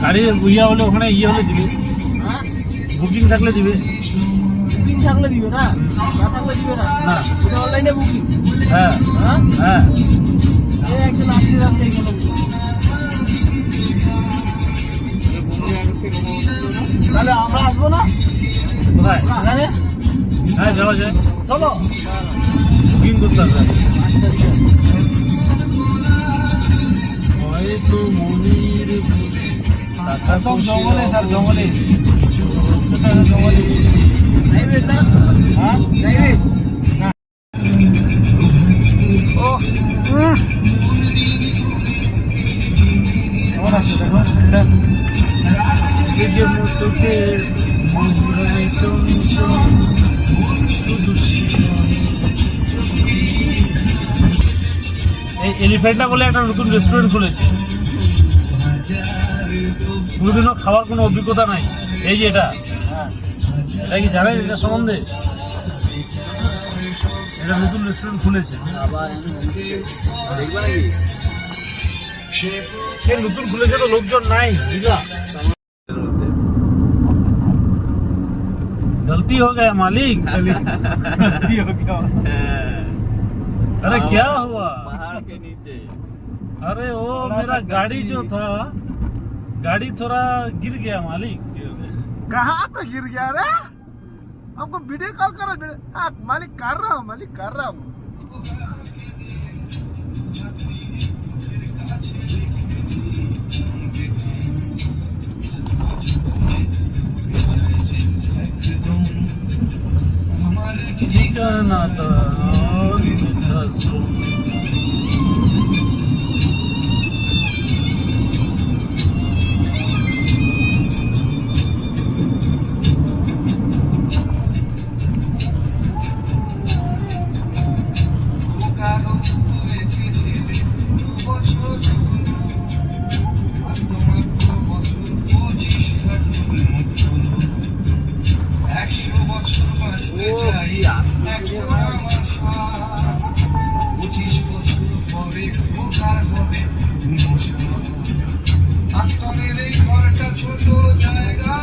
গাড়ি ইয়া হলে ওখানে ইয়ে হলে দিবে, বুকিং থাকলে দিবে, বুকিং থাকলে দিবে না, না থাকলে দিবে না। না এটা অনলাইনে বুকিং। হ্যাঁ হ্যাঁ হ্যাঁ এই একজন আসতে যাচ্ছে এখানে। তাহলে আমরা আসবো না? কোথায়? এখানে? হ্যাঁ যাওয়া যায়, চলো বুকিং করতে হবে। জঙ্গলে স্যার, জঙ্গলে জঙ্গলে প্রাইভেট না? হ্যাঁ প্রাইভেট। ও কেমন আছে দেখো এই এলিফ্যান্টা বলে একটা নতুন রেস্টুরেন্ট খুলেছে, কোনোদিনও খাওয়ার কোনো অভিজ্ঞতা নাই। এই যে এটা, এটা কি জানেন এটা সম্বন্ধে? এটা নতুন রেস্টুরেন্ট খুলেছে, সে নতুন খুলেছে তো লোকজন নাই, বুঝলা? गलती हो गया मालिक, गलती हो गया। अरे क्या हुआ? पहाड़ के नीचे। अरे वो मेरा गाड़ी जो था, गाड़ी थोड़ा गिर गया मालिक। कहाँ पे गिर गया रे? हमको वीडियो कॉल करो। हाँ मालिक कर रहा हूँ, मालिक कर रहा हूँ। ठिकाना था আশ্রমের এই ঘরটা ছোট জায়গা